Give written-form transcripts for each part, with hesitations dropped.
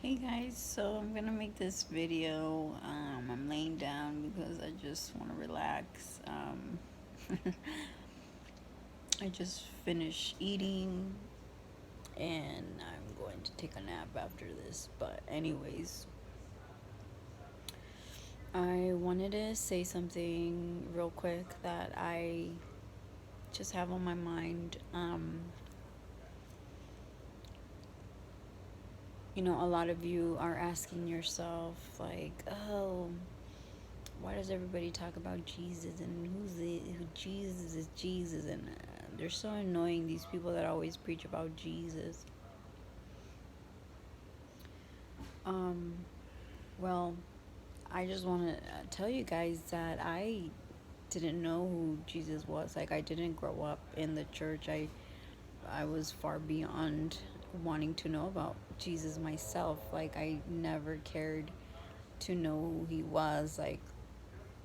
Hey guys, so I'm gonna make this video. I'm laying down because I just want to relax. I just finished eating and I'm going to take a nap after this. But, anyways, I wanted to say something real quick that I just have on my mind. A lot of you are asking yourself, like, oh, why does everybody talk about Jesus and who Jesus is Jesus, and they're so annoying, these people that always preach about Jesus. um well, I just want to tell you guys that I didn't know who Jesus was. Like, I didn't grow up in the church. I was far beyond wanting to know about Jesus myself. Like, I never cared to know who he was. Like,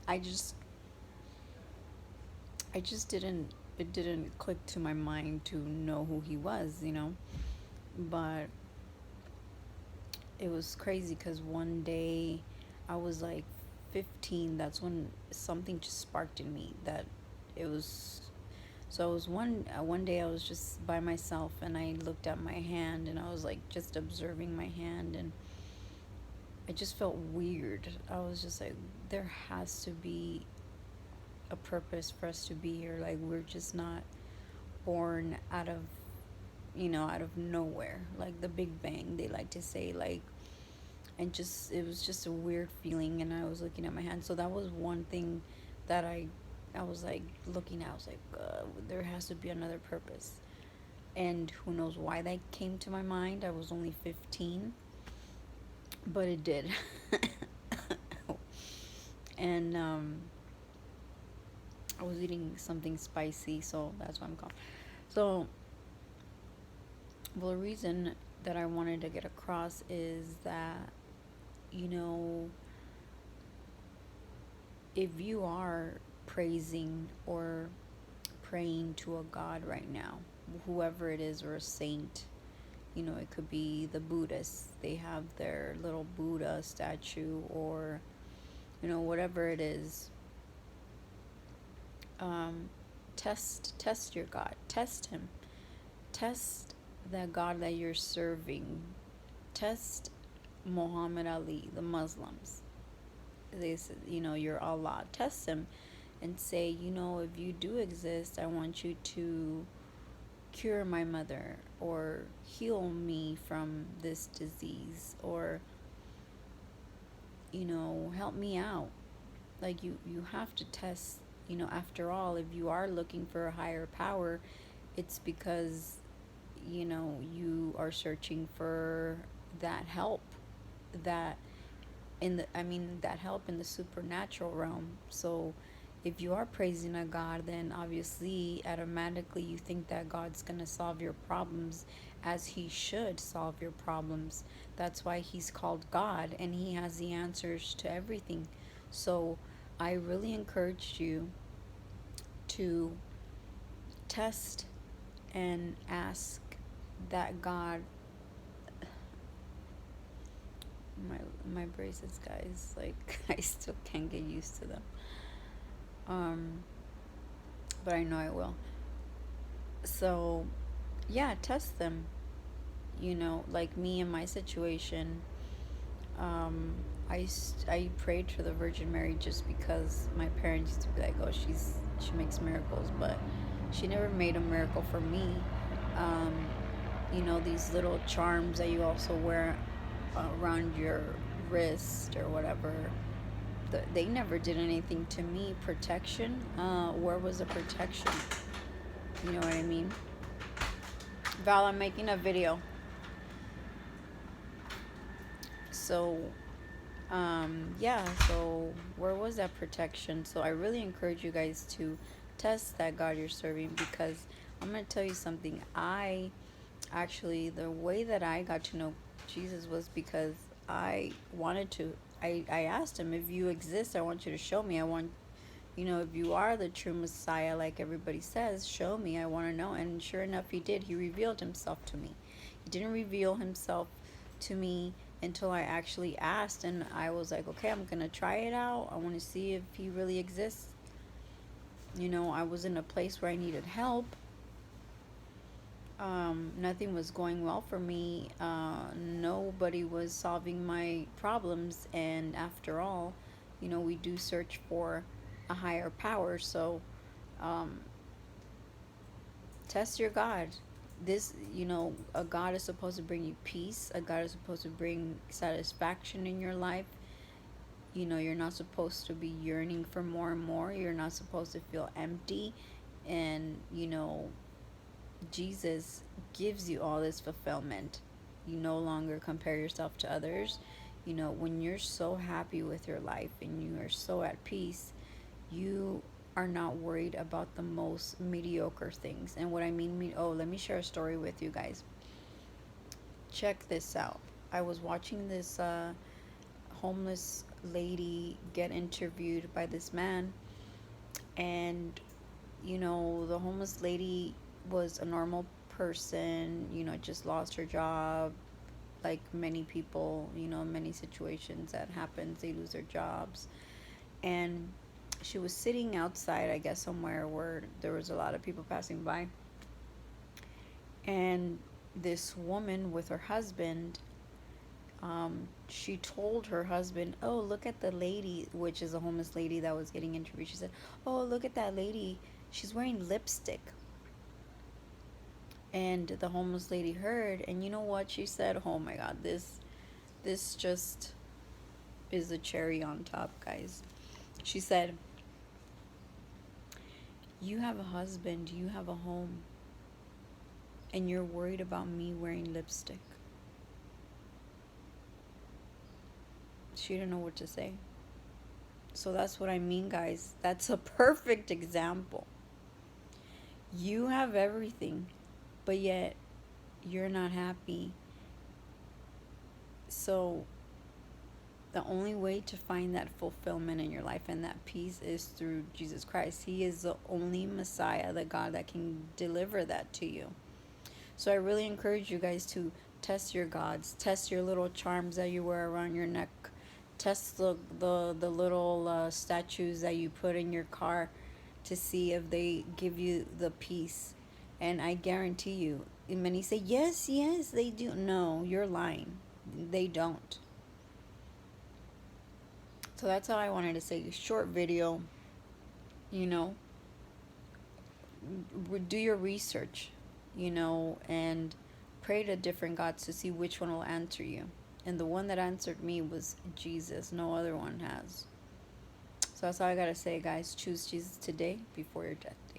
I just I just didn't it didn't click to my mind to know who he was. But it was crazy because one day I was like 15. That's when something just sparked in me that it was. So I was one day I was just by myself and I looked at my hand and I was like just observing my hand, and I just felt weird. I was just like, there has to be a purpose for us to be here. Like, we're just not born out of nowhere, like the Big Bang, they like to say. Like, and just it was just a weird feeling, and I was looking at my hand. So that was one thing that I was like looking at. I was like, there has to be another purpose. And who knows why that came to my mind. I was only 15, but it did. And I was eating something spicy, so that's why I'm calm. So, well, the reason that I wanted to get across is that, you know, if you are praising or praying to a God right now, whoever it is, or a saint, it could be the Buddhists. They have their little Buddha statue, or, whatever it is. Um, test your God. Test him. Test that God that you're serving. Test Muhammad Ali, the Muslims. They said, you're Allah. Test him and say, if you do exist, I want you to cure my mother, or heal me from this disease, or, help me out. Like, you have to test. After all, if you are looking for a higher power, it's because, you are searching for that help, that that help in the supernatural realm. So if you are praising a God, then obviously automatically you think that God's going to solve your problems, as he should solve your problems. That's why he's called God, and he has the answers to everything. So I really encourage you to test and ask that God. My braces, guys, like, I still can't get used to them. um but I know I will. So, yeah, test them. Like me in my situation, um I prayed to the Virgin Mary just because my parents used to be like, oh, she makes miracles, but she never made a miracle for me. um these little charms that you also wear around your wrist or whatever, they never did anything to me. Protection, where was the protection? You know what I mean? Val, I'm making a video. So, yeah, so where was that protection? So I really encourage you guys to test that God you're serving, because I'm going to tell you something. The way that I got to know Jesus was because I wanted to. I asked him, if you exist, I want you to show me. I want, if you are the true Messiah, like everybody says, show me. I want to know. And sure enough, he did. He revealed himself to me. He didn't reveal himself to me until I actually asked, and I was like, okay, I'm gonna try it out. I want to see if he really exists. I was in a place where I needed help. Nothing was going well for me. Nobody was solving my problems, and after all, we do search for a higher power. So, um, test your God. A God is supposed to bring you peace. A God is supposed to bring satisfaction in your life. You're not supposed to be yearning for more and more. You're not supposed to feel empty. And, Jesus gives you all this fulfillment. You no longer compare yourself to others. When you're so happy with your life and you are so at peace, you are not worried about the most mediocre things. And what I mean, let me share a story with you guys. Check this out. I was watching this homeless lady get interviewed by this man, and the homeless lady was a normal person, just lost her job, like many people, many situations that happens, they lose their jobs. And she was sitting outside, I guess somewhere where there was a lot of people passing by. And this woman with her husband, she told her husband, oh, look at the lady, which is a homeless lady that was getting interviewed. She said, oh, look at that lady, she's wearing lipstick. And the homeless lady heard, and you know what she said? Oh my god, this just is a cherry on top, guys. She said, you have a husband, you have a home, and you're worried about me wearing lipstick. She didn't know what to say. So that's what I mean, guys. That's a perfect example. You have everything, but yet you're not happy. So the only way to find that fulfillment in your life and that peace is through Jesus Christ. He is the only Messiah, the God that can deliver that to you. So I really encourage you guys to test your gods, test your little charms that you wear around your neck, test the little statues that you put in your car to see if they give you the peace. And I guarantee you, many say, yes, yes, they do. No, you're lying. They don't. So that's how I wanted to say, short video, you know, do your research, and pray to different gods to see which one will answer you. And the one that answered me was Jesus. No other one has. So that's all I gotta say, guys. Choose Jesus today before your death day.